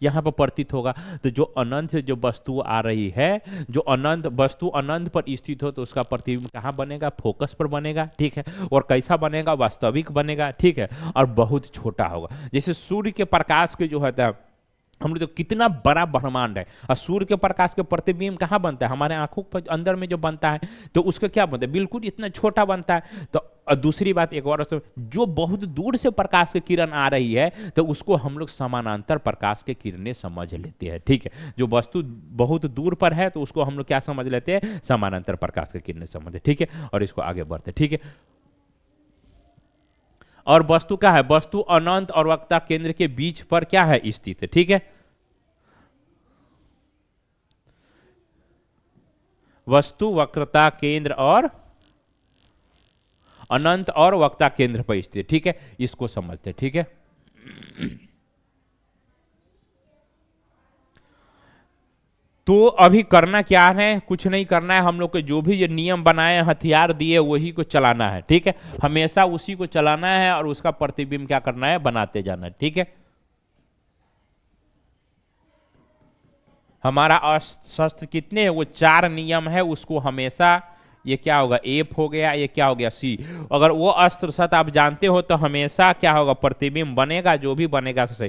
यहाँ पर प्रतीत होगा। तो जो अनंत से जो वस्तु आ रही है, जो अनंत वस्तु अनंत पर स्थित हो, तो उसका प्रतिबिंब कहाँ बनेगा, फोकस पर बनेगा, ठीक है। और कैसा बनेगा, वास्तविक बनेगा, ठीक है। और बहुत छोटा होगा। जैसे सूर्य के प्रकाश के जो होता है, हम लोग तो कितना बड़ा ब्रह्मांड है, और सूर्य के प्रकाश के प्रतिबिंब कहाँ बनता है, हमारे आंखों पर अंदर में जो बनता है, तो उसका क्या बनता है, बिल्कुल इतना छोटा बनता है। तो और दूसरी बात एक और, जो बहुत दूर से प्रकाश की किरण आ रही है, तो उसको हम लोग समानांतर प्रकाश के किरणें समझ लेते हैं, ठीक है। जो वस्तु बहुत दूर पर है तो उसको हम लोग क्या समझ लेते हैं, समानांतर प्रकाश के किरणें समझते, ठीक है। और इसको आगे बढ़ते, ठीक है। और वस्तु क्या है, वस्तु अनंत और वक्रता केंद्र के बीच पर क्या है, स्थित है, ठीक है। वस्तु वक्रता केंद्र और अनंत और वक्रता केंद्र पर स्थित, ठीक है। इसको समझते, ठीक है। तो अभी करना क्या है, कुछ नहीं करना है, हम लोग के जो भी ये नियम बनाए हथियार दिए वही को चलाना है, ठीक है। हमेशा उसी को चलाना है और उसका प्रतिबिंब क्या करना है, बनाते जाना है, ठीक है। हमारा अस्त्र कितने है, वो 4 नियम है, उसको हमेशा, ये क्या होगा एफ हो गया, ये क्या हो गया सी। अगर वो अस्त्र सत आप जानते हो तो हमेशा क्या होगा, प्रतिबिंब बनेगा, जो भी बनेगा सही।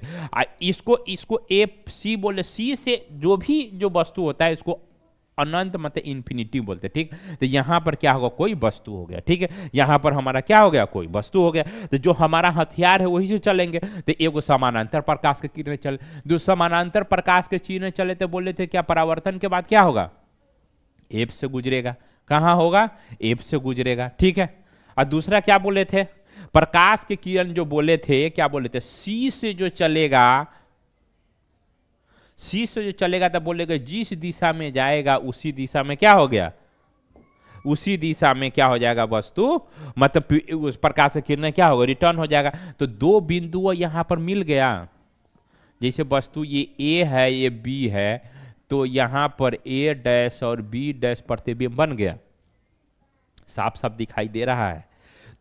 इसको इसको एफ सी बोले, सी से जो भी जो वस्तु होता है इसको अनंत मतलब इन्फिनिटी बोलते हैं, ठीक। तो यहां पर क्या होगा, कोई वस्तु हो गया, ठीक है। यहां पर हमारा क्या हो गया, कोई वस्तु हो गया। तो जो हमारा हथियार है वही से चलेंगे। तो एगो समानांतर प्रकाश के किरणें चले, दो समानांतर प्रकाश के किरणें चले, तो बोले थे क्या परावर्तन के बाद क्या होगा, एफ से गुजरेगा। कहां होगा, एफ से गुजरेगा, ठीक है। और दूसरा क्या बोले थे, प्रकाश के किरण जो बोले थे, क्या बोले थे, सी से जो चलेगा, सी से जो चलेगा तो बोलेगा जिस दिशा में जाएगा उसी दिशा में क्या हो गया, उसी दिशा में क्या हो जाएगा वस्तु, मतलब उस प्रकाश की किरण क्या होगा, रिटर्न हो जाएगा। तो 2 बिंदु यहां पर मिल गया, जैसे वस्तु ये ए है ये बी है, तो यहां पर ए डैश और बी डैश प्रतिबिंब बन गया, साफ साफ दिखाई दे रहा है।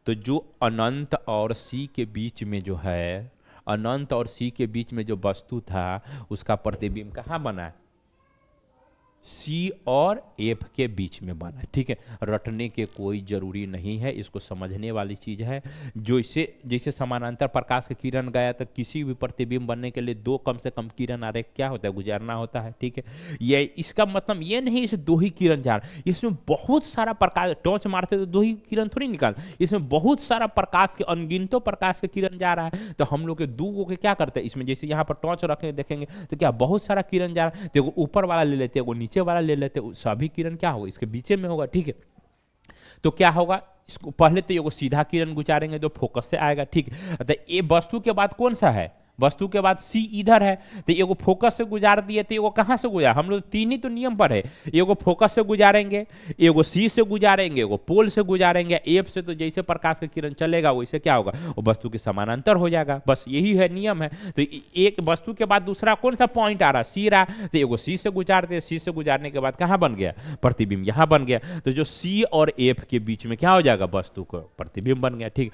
तो जो अनंत और सी के बीच में जो है, अनंत और सी के बीच में जो वस्तु था उसका प्रतिबिंब कहाँ बना है, सी और एफ के बीच में बना है, ठीक है। रटने के कोई जरूरी नहीं है, इसको समझने वाली चीज है। जो इसे जैसे समानांतर प्रकाश के किरण गया तो किसी भी प्रतिबिंब बनने के लिए 2 कम से कम किरण आरेख क्या होता है, गुजारना होता है, ठीक है। ये इसका मतलब ये नहीं इसे 2 ही किरण जा रहा है, इसमें बहुत सारा प्रकाश, टॉर्च मारते तो 2 ही किरण थोड़ी निकाल, इसमें बहुत सारा प्रकाश के अनगिनतों प्रकाश के किरण जा रहा है। तो हम लोग के 2 के क्या करते हैं इसमें, जैसे यहाँ पर टॉर्च रखे देखेंगे तो क्या बहुत सारा किरण जा रहा है, तो ऊपर वाला ले लेते हैं, नीचे वाला ले लेते, सभी किरण क्या होगा, इसके बीच में होगा, ठीक है। तो क्या होगा, इसको पहले तो ये सीधा किरण गुजारेंगे तो फोकस से आएगा, ठीक है। तो ये वस्तु के बाद कौन सा है, वस्तु के बाद सी इधर है, तो एगो फोकस से गुजार दिए, तो एगो कहां से गुजार, हम लोग 3 ही तो नियम पर है, एगो फोकस से गुजारेंगे, एगो सी से गुजारेंगे, एगो पोल से गुजारेंगे, एफ से तो जैसे प्रकाश का किरण चलेगा वैसे क्या होगा, वो वस्तु के समानांतर हो जाएगा, बस यही है नियम है। तो एक वस्तु के बाद दूसरा कौन सा पॉइंट आ रहा, सी रहा, तो एगो सी से गुजारते, सी से गुजारने के बाद कहां बन गया, प्रतिबिंब यहां बन गया। तो जो सी और एफ के बीच में क्या हो जाएगा, वस्तु का प्रतिबिंब बन गया, ठीक।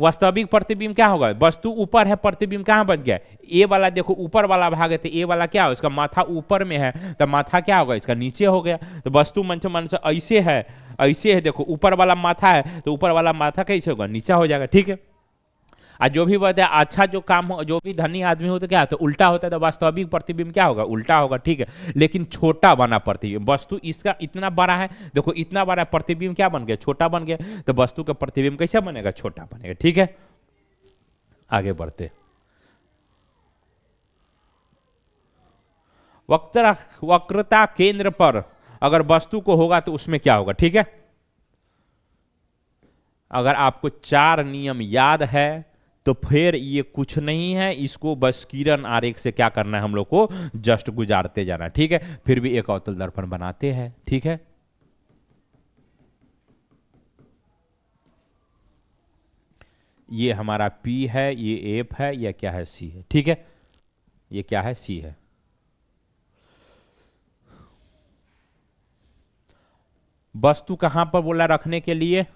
वास्तविक प्रतिबिंब क्या होगा, वस्तु ऊपर है, प्रतिबिंब कहां बच गया, ए वाला, देखो ऊपर वाला भाग है तो ए वाला क्या हो, इसका माथा ऊपर में है तो माथा क्या होगा, इसका नीचे हो गया। तो वस्तु मन से ऐसे है, ऐसे है, देखो ऊपर वाला माथा है तो ऊपर वाला माथा कैसे होगा, नीचा हो जाएगा, ठीक है। और जो भी बताया अच्छा जो काम हो, जो भी धनी आदमी हो तो क्या होता है, उल्टा होता है, तो वास्तविक प्रतिबिंब क्या होगा, उल्टा होगा, ठीक है। लेकिन छोटा बना प्रतिबिंब, वस्तु इसका इतना बड़ा है, देखो इतना बड़ा प्रतिबिंब क्या बन गया, छोटा बन गया, तो वस्तु का प्रतिबिंब कैसे बनेगा, छोटा बनेगा, ठीक है। आगे बढ़ते, वक्रता केंद्र पर अगर वस्तु को होगा तो उसमें क्या होगा, ठीक है। अगर आपको 4 नियम याद है तो फिर ये कुछ नहीं है, इसको बस किरण आरेख से क्या करना है, हम लोग को जस्ट गुजारते जाना, ठीक है। फिर भी एक अवतल दर्पण बनाते हैं, ठीक है। ये हमारा P है, ये F है, या क्या है C है, ठीक है। ये क्या है, C है। वस्तु कहां पर बोला रखने के लिए,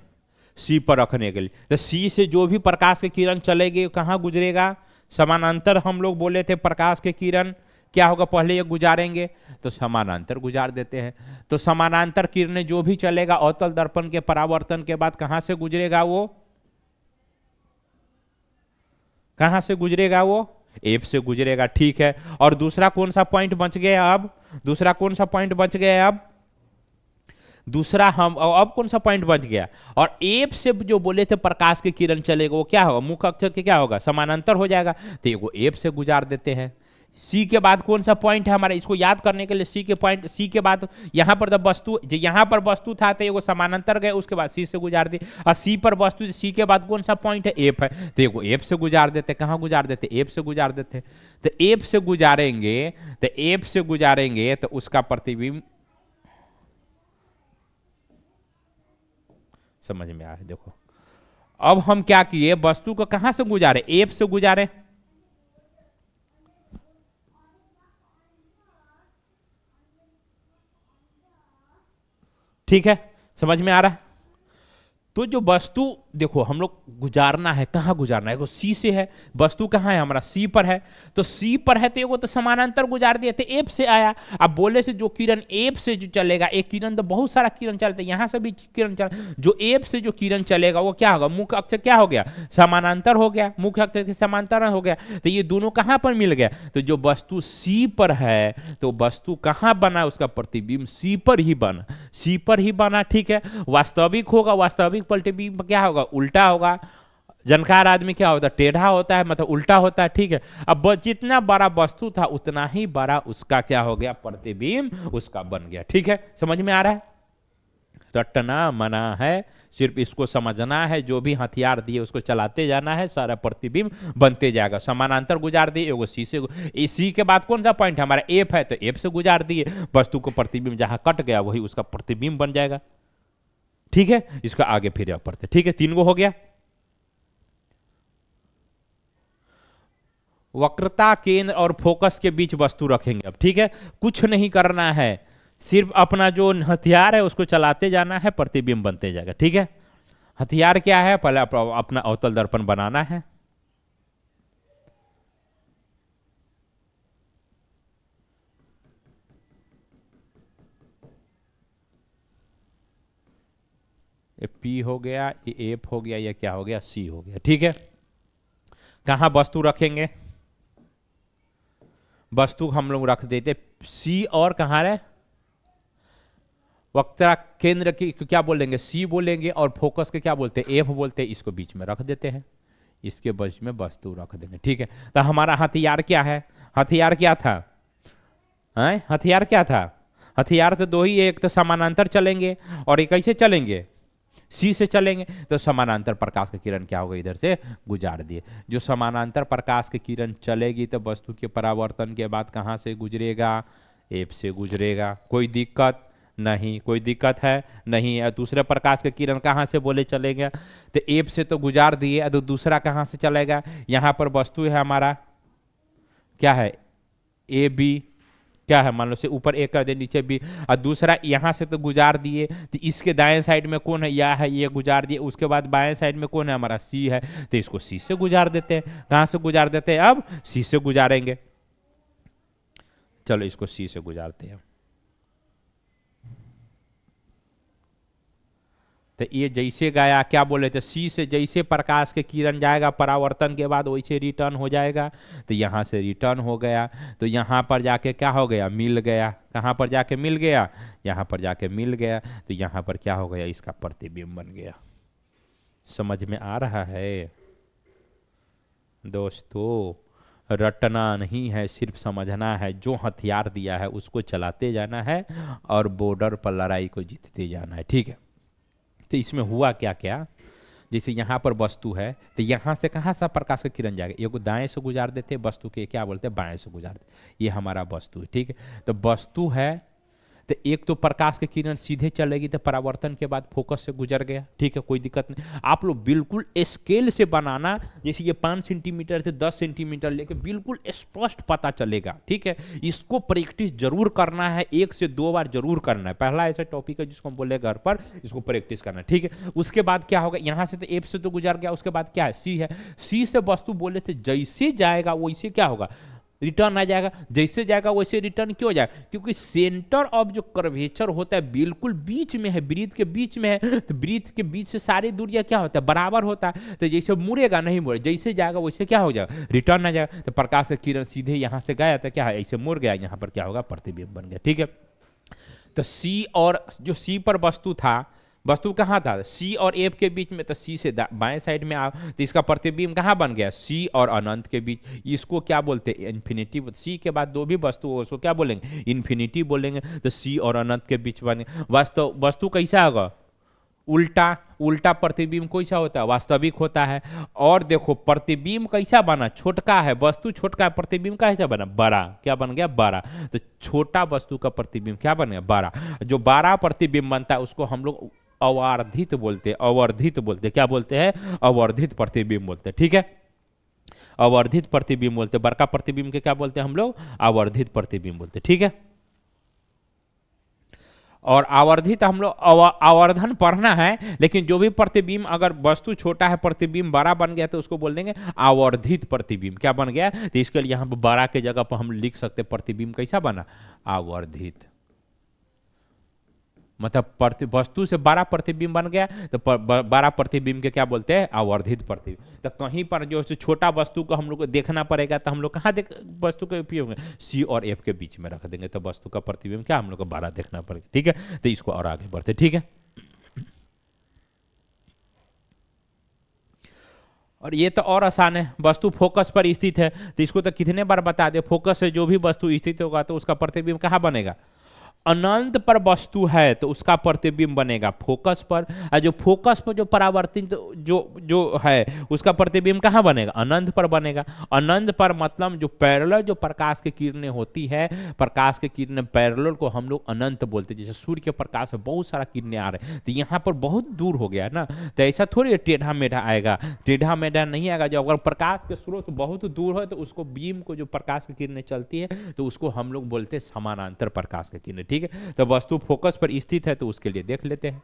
सी पर रखने के लिए। तो सी से जो भी प्रकाश के किरण चलेगी कहां गुजरेगा, समानांतर हम लोग बोले थे प्रकाश के किरण क्या होगा, पहले ये गुजारेंगे तो समानांतर गुजार देते हैं। तो समानांतर किरणें जो भी चलेगा अवतल दर्पण के परावर्तन के बाद कहां से गुजरेगा, वो कहां से गुजरेगा, वो एफ से गुजरेगा, ठीक है। और दूसरा कौन सा पॉइंट बच गया, अब दूसरा कौन सा पॉइंट बच गया, अब दूसरा हम अब कौन सा पॉइंट बच गया, और एफ से जो बोले थे प्रकाश की किरण चलेगा वो क्या होगा, मुख्य अक्षर के क्या होगा, समानांतर हो जाएगा, तो ये एफ से गुजार देते हैं। सी के बाद कौन सा पॉइंट है हमारा, इसको याद करने के लिए सी के पॉइंट, सी के बाद यहां पर जब वस्तु, यहां पर वस्तु था तो ये समानांतर गए, उसके बाद सी से गुजार दी, और सी पर वस्तु, सी के बाद कौन सा पॉइंट है, एफ है, तो ये एफ से गुजार देते, कहां गुजार देते, एफ से गुजार देते। तो एफ से गुजारेंगे, तो एफ से गुजारेंगे तो उसका प्रतिबिंब समझ में आ रहा है। देखो अब हम क्या किए, वस्तु को कहां से गुजारे, एफ से गुजारे, ठीक है, समझ में आ रहा है। तो जो वस्तु देखो हम लोग गुजारना है, कहाँ गुजारना है, सी से है, वस्तु कहाँ है हमारा सी पर है, तो सी पर है तो एगो तो समानांतर गुजार दिए थे, एफ से आया। अब बोले से जो किरण एफ से जो चलेगा, एक किरण तो बहुत सारा किरण चलता है, यहाँ से भी किरण चल, जो एफ से जो किरण चलेगा वो क्या होगा, मुख्य अक्ष क्या हो गया, समानांतर हो गया, मुख्य अक्ष के समांतर हो गया। तो ये दोनों कहाँ पर मिल गया, तो जो वस्तु सी पर है तो वस्तु कहाँ बना, उसका प्रतिबिंब सी पर ही बना, सी पर ही बना। ठीक है, वास्तविक होगा, वास्तविक प्रतिबिंब क्या होगा, उल्टा होगा। जानकार आदमी क्या होता है, टेढ़ा होता है, मतलब उल्टा होता है। ठीक है, अब जितना बड़ा वस्तु था उतना ही बड़ा उसका क्या हो गया, प्रतिबिंब उसका बन गया। ठीक है, समझ में आ रहा है। रटना मना है, सिर्फ इसको समझना है, जो भी हथियार दिए उसको चलाते जाना है, सारा प्रतिबिंब बनते जाएगा। समानांतर गुजार दिए एगो सी से, सी के बाद कौन सा पॉइंट है हमारा, एफ है, तो एफ से गुजार दिए, वस्तु को प्रतिबिंब जहां कट गया वही उसका प्रतिबिंब बन जाएगा। ठीक है, इसका आगे फिर आप पढ़ते। ठीक है, 3 गो हो गया। वक्रता केंद्र और फोकस के बीच वस्तु रखेंगे अब। ठीक है, कुछ नहीं करना है, सिर्फ अपना जो हथियार है उसको चलाते जाना है, प्रतिबिंब बनते जाएगा। ठीक है, हथियार क्या है, पहले अपना अवतल दर्पण बनाना है। ये पी हो गया, ये एफ हो गया, ये क्या हो गया, सी हो गया। ठीक है, कहां वस्तु रखेंगे, वस्तु हम लोग रख देते सी, और कहां रहे, वक्ता केंद्र की क्या बोलेंगे, सी बोलेंगे, और फोकस के क्या बोलते हैं, एफ बोलते हैं, इसको बीच में रख देते हैं, इसके बीच में वस्तु रख देंगे। ठीक है, तो हमारा हथियार क्या है, हथियार क्या था, हथियार क्या था, हथियार तो दो ही, एक तो समानांतर चलेंगे और एक कैसे चलेंगे, सी से चलेंगे। तो समानांतर प्रकाश की किरण क्या होगा, इधर से गुजार दिए। जो समानांतर प्रकाश की किरण चलेगी तो वस्तु के परावर्तन के बाद कहां से गुजरेगा, एफ से गुजरेगा। कोई दिक्कत नहीं, कोई दिक्कत है नहीं है। दूसरे प्रकाश की किरण कहां से बोले चलेगा, तो एफ से तो गुजार दिए, तो दूसरा कहां से चलेगा, यहां पर वस्तु है हमारा क्या है, ए बी, क्या है, मान लो से ऊपर एक कर दे, नीचे भी, और दूसरा यहां से तो गुजार दिए, तो इसके दाएं साइड में कौन है, यह है, ये गुजार दिए। उसके बाद बाएं साइड में कौन है हमारा, सी है, तो इसको सी से गुजार देते हैं। कहां से गुजार देते हैं, अब सी से गुजारेंगे। चलो इसको सी से गुजारते हैं। तो ये जैसे गया, क्या बोले थे, सी से जैसे प्रकाश के किरण जाएगा परावर्तन के बाद वैसे रिटर्न हो जाएगा। तो यहाँ से रिटर्न हो गया, तो यहाँ पर जाके क्या हो गया, मिल गया। कहाँ पर जाके मिल गया, यहाँ पर जाके मिल गया, तो यहाँ पर क्या हो गया, इसका प्रतिबिंब बन गया। समझ में आ रहा है दोस्तों, रटना नहीं है, सिर्फ समझना है। जो हथियार दिया है उसको चलाते जाना है और बॉर्डर पर लड़ाई को जीतते जाना है। ठीक है, तो इसमें हुआ क्या क्या, जैसे यहाँ पर वस्तु है, तो यहाँ से कहाँ सा प्रकाश का किरण जाएगा, ये को दाएं से गुजार देते, वस्तु के क्या बोलते हैं, बाएं से गुजार देते। ये हमारा वस्तु है। ठीक है, तो वस्तु है, तो एक तो प्रकाश की किरण सीधे चलेगी, तो परावर्तन के बाद फोकस से गुजर गया। ठीक है, कोई दिक्कत नहीं। आप लोग बिल्कुल स्केल से बनाना, जैसे ये 5 सेंटीमीटर से 10 सेंटीमीटर लेके बिल्कुल स्पष्ट पता चलेगा। ठीक है, इसको प्रैक्टिस जरूर करना है, 1 से 2 बार जरूर करना है। पहला ऐसा टॉपिक है जिसको हम बोले घर पर इसको प्रैक्टिस करना है। ठीक है, उसके बाद क्या होगा, यहाँ से तो एफ से तो गुजर गया, उसके बाद क्या है, सी है। सी से वस्तु बोले थे जैसे जाएगा वैसे क्या होगा, रिटर्न आ जाएगा। जैसे जाएगा वैसे रिटर्न क्यों जाएगा, क्योंकि सेंटर ऑफ जो कर्वेचर होता है बिल्कुल बीच में है, वृत्त के बीच में है, तो वृत्त के बीच से सारी दूरियां क्या होता है, बराबर होता है। तो जैसे मुड़ेगा नहीं मुड़े, जैसे जाएगा वैसे क्या हो जाएगा, रिटर्न आ जाएगा। तो प्रकाश का किरण सीधे यहाँ से गया था, क्या है, ऐसे मुड़ गया, यहाँ पर क्या होगा, प्रतिबिंब बन गया। ठीक है, तो सी और जो सी पर वस्तु था, वस्तु कहाँ था, सी और एफ के बीच में, तो सी से बाएं साइड में आ, तो इसका प्रतिबिंब कहाँ बन गया, सी और अनंत के बीच। इसको क्या बोलते हैं, इन्फिनिटी। सी के बाद दो भी वस्तु हो उसको क्या बोलेंगे, इन्फिनिटी बोलेंगे। तो सी और अनंत के बीच बने। वस्तु कैसा होगा, उल्टा। उल्टा प्रतिबिंब कैसा होता है, वास्तविक होता है। और देखो प्रतिबिंब कैसा बना, छोटका है, वस्तु छोटका है, प्रतिबिंब कैसा बना, बड़ा। क्या बन गया, बड़ा। तो छोटा वस्तु का प्रतिबिंब क्या बन गया, बड़ा। जो बड़ा प्रतिबिंब बनता है उसको हम लोग अवर्धित बोलते हैं, अवर्धित बोलते हैं। क्या बोलते हैं, अवर्धित प्रतिबिंब बोलते हैं। ठीक है, अवर्धित प्रतिबिंब बोलते हैं। बड़का प्रतिबिंब के क्या बोलते हैं हम लोग, अवर्धित प्रतिबिंब बोलते हैं। ठीक है, और आवर्धित हम लोग आवर्धन पढ़ना है, लेकिन जो भी प्रतिबिंब अगर वस्तु छोटा है प्रतिबिंब बड़ा बन गया तो उसको बोल देंगे आवर्धित प्रतिबिंब। क्या बन गया? तो इसके लिए यहाँ पर बड़ा के जगह पर हम लिख सकते प्रतिबिंब कैसा बना? आवर्धित। मतलब वस्तु से बड़ा प्रतिबिंब बन गया तो बड़ा प्रतिबिंब के क्या बोलते हैं? आवर्धित प्रतिबिंब। तो कहीं पर जो छोटा वस्तु को हम लोग को देखना पड़ेगा तो हम लोग कहाँ देख वस्तु का उपयोग है? सी और एफ के बीच में रख देंगे तो वस्तु का प्रतिबिंब क्या हम लोग को बड़ा देखना पड़ेगा। ठीक है, तो इसको और आगे बढ़ते। ठीक है, और ये तो और आसान है, वस्तु फोकस पर स्थित है तो इसको तो कितने बार बता दे, फोकस से जो भी वस्तु स्थित होगा तो उसका प्रतिबिंब कहाँ बनेगा? अनंत पर वस्तु है तो उसका प्रतिबिंब बनेगा फोकस पर, और जो फोकस पर जो परावर्तित जो जो है उसका प्रतिबिंब कहाँ बनेगा? अनंत पर बनेगा। अनंत पर मतलब जो पैरेलल जो प्रकाश की किरणें होती है, प्रकाश की किरणें पैरेलल को हम लोग अनंत बोलते हैं। जैसे सूर्य के प्रकाश में बहुत सारा किरणें आ रहे हैं तो यहाँ पर बहुत दूर हो गया ना, तो ऐसा थोड़ी टेढ़ा मेढ़ा आएगा, टेढ़ा मेढ़ा नहीं आएगा। जब अगर प्रकाश के स्रोत बहुत दूर हो तो उसको बीम को जो प्रकाश की किरणें चलती है तो उसको हम लोग बोलते हैं समानांतर प्रकाश की किरणें। ठीक है, तो वस्तु फोकस पर स्थित है तो उसके लिए देख लेते हैं।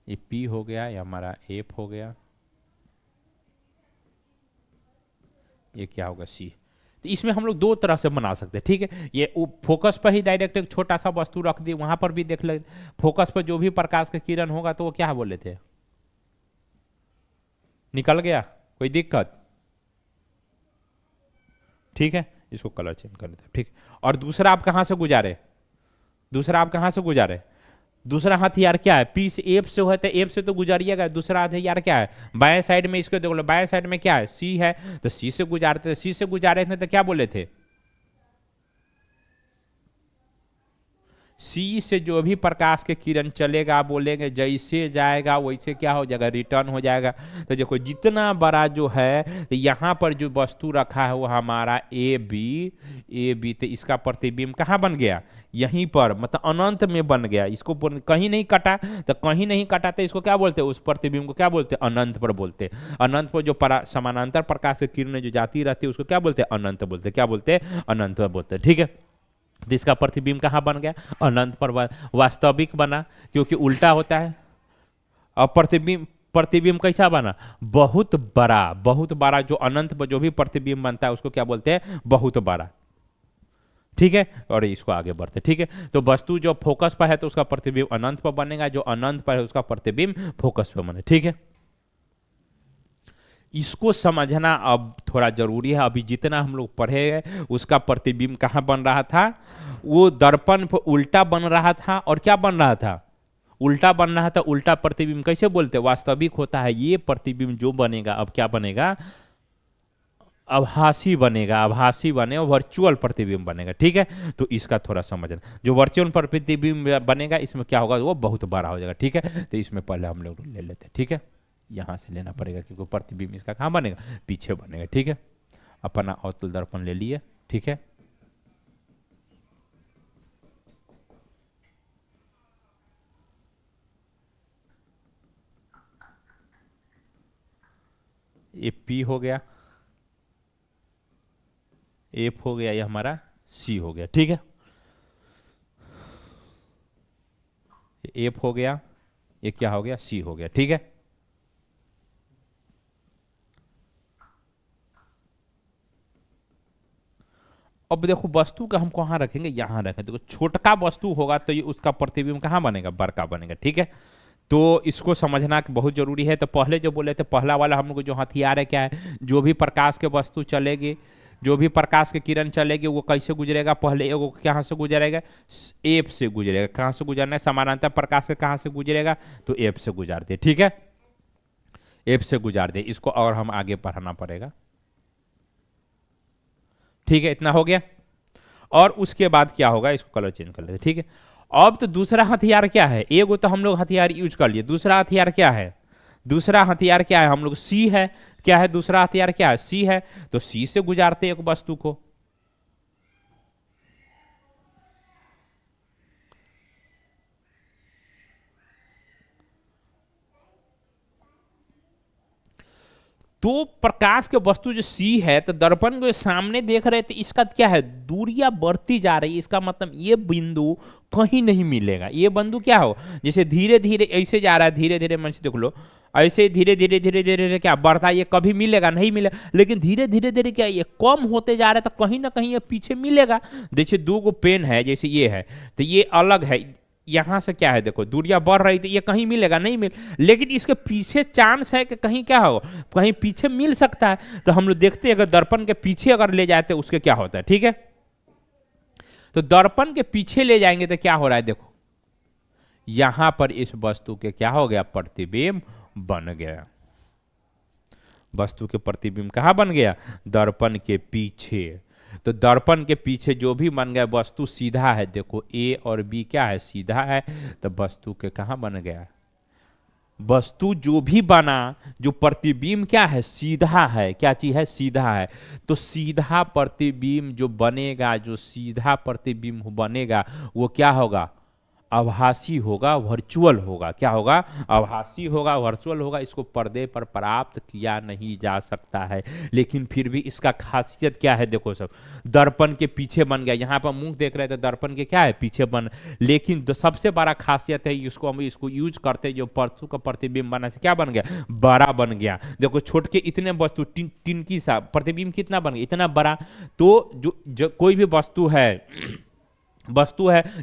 ये P हो गया, ये हमारा F हो गया, ये क्या होगा? C। तो इसमें हम लोग दो तरह से बना सकते हैं। ठीक है, ये फोकस पर ही डायरेक्ट एक छोटा सा वस्तु रख दी, वहां पर भी देख ले, फोकस पर जो भी प्रकाश का किरण होगा तो वो क्या बोले थे? निकल गया, कोई दिक्कत? ठीक है, इसको कलर चेंज कर देते हैं। ठीक, और दूसरा आप कहां से गुजारे? दूसरा आप कहां से गुजारे? दूसरा हथियार क्या है? पी से एफ से होता है, एफ से तो गुजारिएगा। दूसरा हथियार क्या है? बाएं साइड में इसको देख लो, बाएं साइड में क्या है? सी है, तो सी से गुजारते थे, सी से गुजारे थे तो क्या बोले थे? सी से जो भी प्रकाश के किरण चलेगा बोलेंगे जैसे जाएगा वैसे क्या हो जाएगा? रिटर्न हो जाएगा। तो देखो जितना बड़ा जो है तो यहाँ पर जो वस्तु रखा है वो हमारा ए बी, तो इसका प्रतिबिंब कहाँ बन गया? यहीं पर, मतलब अनंत में बन गया। इसको कहीं नहीं कटा, तो कहीं नहीं कटा तो इसको क्या बोलते हैं? उस प्रतिबिंब को क्या बोलते हैं? अनंत पर बोलते हैं। अनंत पर जो समानांतर प्रकाश की किरणें जो जाती रहती है उसको क्या बोलते हैं? अनंत बोलते हैं। क्या बोलते हैं? अनंत पर बोलते हैं। ठीक है, तो इसका प्रतिबिंब कहाँ बन गया? अनंत पर वास्तविक बना, क्योंकि उल्टा होता है। और प्रतिबिंब प्रतिबिंब कैसा बना? बहुत बड़ा। बहुत बड़ा, जो अनंत पर जो भी प्रतिबिंब बनता है उसको क्या बोलते हैं? बहुत बड़ा। ठीक है, और इसको आगे बढ़ते। ठीक है, तो वस्तु जो फोकस पर है तो उसका प्रतिबिंब अनंत पर बनेगा, जो अनंत पर है उसका प्रतिबिंब फोकस पर बने। ठीक है, इसको समझना अब थोड़ा जरूरी है। अभी जितना हम लोग पढ़े हैं उसका प्रतिबिंब कहाँ बन रहा था? वो दर्पण पर उल्टा बन रहा था। और क्या बन रहा था? उल्टा बन रहा था। उल्टा प्रतिबिंब कैसे बोलते हैं? वास्तविक होता है। ये प्रतिबिंब जो बनेगा अब क्या बनेगा? आभासी बनेगा। आभासी बनेगा, वर्चुअल प्रतिबिंब बनेगा। ठीक है, तो इसका थोड़ा समझना। जो वर्चुअल प्रतिबिंब बनेगा इसमें क्या होगा? वो बहुत बड़ा हो जाएगा। ठीक है, तो इसमें पहले हम लोग ले लेते हैं। ठीक है, यहां से लेना पड़ेगा क्योंकि प्रतिबिंब इसका कहाँ बनेगा? पीछे बनेगा। ठीक है, अपना अवतल दर्पण ले लिए। ठीक है, ये P हो गया, F हो गया, ये हमारा C हो गया। ठीक है, ये F हो गया, ये क्या हो गया? C हो गया। ठीक है, अब देखो वस्तु का हम कहाँ रखेंगे? यहाँ रखें। देखो छोटका वस्तु होगा तो ये उसका प्रतिबिंब कहाँ बनेगा? बड़का बनेगा। ठीक है, तो इसको समझना बहुत जरूरी है। तो पहले जो बोले थे, पहला वाला हम लोग जो हथियार है क्या है? जो भी प्रकाश के वस्तु चलेगी, जो भी प्रकाश की किरण चलेगी वो कैसे गुजरेगा? पहले वो कहाँ से गुजरेगा? एफ से गुजरेगा। कहाँ से गुजरना है? समानांतर प्रकाश के कहाँ से गुजरेगा? तो एफ से गुजार दे। ठीक है, एफ से गुजार दे। इसको और हम आगे पढ़ाना पड़ेगा। ठीक है, इतना हो गया। और उसके बाद क्या होगा? इसको कलर चेंज कर लेते। ठीक है, अब तो दूसरा हथियार क्या है? एगो तो हम लोग हथियार यूज कर लिए, दूसरा हथियार क्या है? दूसरा हथियार क्या है? हम लोग सी है। क्या है दूसरा हथियार? क्या है? सी है। तो सी से गुजारते एक वस्तु को। तो प्रकाश के वस्तु जो सी है, तो दर्पण के सामने देख रहे थे, इसका क्या है, दूरियां बढ़ती जा रही है। इसका मतलब ये बिंदु कहीं नहीं मिलेगा। ये बिंदु क्या हो, जैसे धीरे धीरे ऐसे जा रहा है, धीरे धीरे मन से देख लो, ऐसे धीरे धीरे धीरे धीरे धीरे क्या बढ़ता है, ये कभी मिलेगा नहीं मिलेगा। लेकिन धीरे धीरे धीरे क्या ये कम होते जा रहा है, तो कहीं ना कहीं ये पीछे मिलेगा। जैसे दो गो पेन है, जैसे ये है, तो ये अलग है, यहां से क्या है, देखो दूरियां बढ़ रही थी, ये कहीं मिलेगा नहीं मिल, लेकिन इसके पीछे चांस है कि कहीं क्या हो, कहीं पीछे मिल सकता है। तो हम लोग देखते हैं अगर दर्पण के पीछे अगर ले जाते हैं उसके क्या होता है, ठीक है। तो दर्पण के पीछे ले जाएंगे तो क्या हो रहा है, देखो यहां पर इस वस्तु के क्या हो गया, प्रतिबिंब बन गया। वस्तु के प्रतिबिंब कहां बन गया, दर्पण के पीछे। तो दर्पण के पीछे जो भी बन गया, वस्तु सीधा है, देखो ए और बी क्या है, सीधा है, तो वस्तु के कहां बन गया, वस्तु जो भी बना, जो प्रतिबिंब क्या है, सीधा है, क्या चीज है, सीधा है। तो सीधा प्रतिबिंब जो बनेगा, जो सीधा प्रतिबिंब बनेगा, वो क्या होगा, आभासी होगा, वर्चुअल होगा। क्या होगा, आभासी होगा, वर्चुअल होगा। इसको पर्दे पर प्राप्त किया नहीं जा सकता है, लेकिन फिर भी इसका खासियत क्या है, देखो सब दर्पण के पीछे बन गया। यहाँ पर मुंह देख रहे थे, दर्पण के क्या है, पीछे बन। लेकिन सबसे बड़ा खासियत है, इसको हम इसको यूज करते, जो वस्तु का प्रतिबिंब बना से क्या बन गया, बड़ा बन गया। देखो छोट के इतने वस्तु टिनकी सा प्रतिबिंब कितना बन गया, इतना बड़ा। तो जो कोई भी वस्तु है,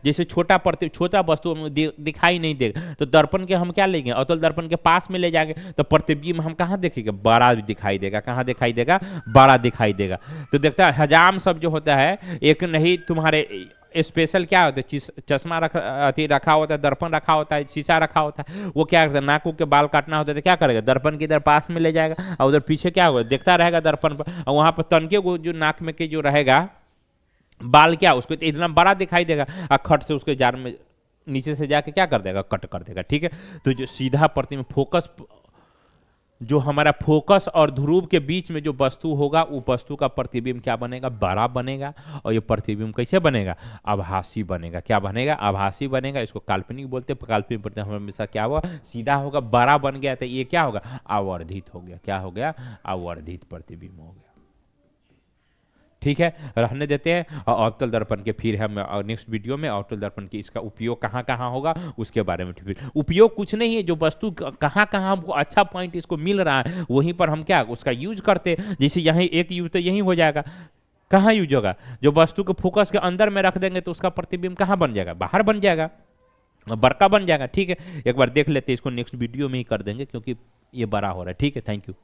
जैसे छोटा वस्तु हमें दिखाई नहीं देगा, तो दर्पण के हम क्या लेंगे, अवतल दर्पण के पास में ले जाएंगे, तो प्रतिबिंब हम कहाँ देखेंगे, बड़ा दिखाई देगा। कहाँ दिखाई देगा, बड़ा दिखाई देगा। तो देखता है हजाम सब जो होता है, एक नहीं तुम्हारे स्पेशल क्या होता है, चश्मा रखा होता है, दर्पण रखा होता है, शीशा रखा होता है। वो क्या करता है, नाक के बाल काटना होता है, तो क्या करेगा, दर्पण के इधर पास में ले जाएगा, और उधर पीछे क्या होगा, देखता रहेगा दर्पण पर, और वहां पर तनके को जो नाक में के जो रहेगा बाल, क्या उसको इतना बड़ा दिखाई देगा, और खट से उसके जार में नीचे से जाके क्या कर देगा, कट कर देगा, ठीक है। तो जो सीधा प्रतिबिंब फोकस, जो हमारा फोकस और ध्रुव के बीच में जो वस्तु होगा, वो वस्तु का प्रतिबिंब क्या बनेगा, बड़ा बनेगा। और ये प्रतिबिंब कैसे बनेगा, आभासी बनेगा। क्या बनेगा, आभासी बनेगा। इसको काल्पनिक बोलते हैं। काल्पनिक प्रतिबिंब हमेशा क्या हुआ, सीधा होगा, बड़ा बन गया, तो ये क्या होगा, आवर्धित हो गया। क्या हो गया, आवर्धित प्रतिबिंब हो गया, ठीक है। रहने देते हैं, और अवतल दर्पण के फिर हम नेक्स्ट वीडियो में अवतल दर्पण की इसका उपयोग कहाँ कहाँ होगा उसके बारे में। फिर उपयोग कुछ नहीं है, जो वस्तु कहाँ कहाँ हमको अच्छा पॉइंट इसको मिल रहा है, वहीं पर हम क्या उसका यूज करते हैं। जैसे यहीं एक यूज तो यहीं हो जाएगा, कहाँ यूज होगा, जो वस्तु को फोकस के अंदर में रख देंगे तो उसका प्रतिबिंब कहाँ बन जाएगा, बाहर बन जाएगा, बड़का बन जाएगा, ठीक है। एक बार देख लेते हैं इसको, नेक्स्ट वीडियो में ही कर देंगे क्योंकि ये बड़ा हो रहा है, ठीक है। Thank you.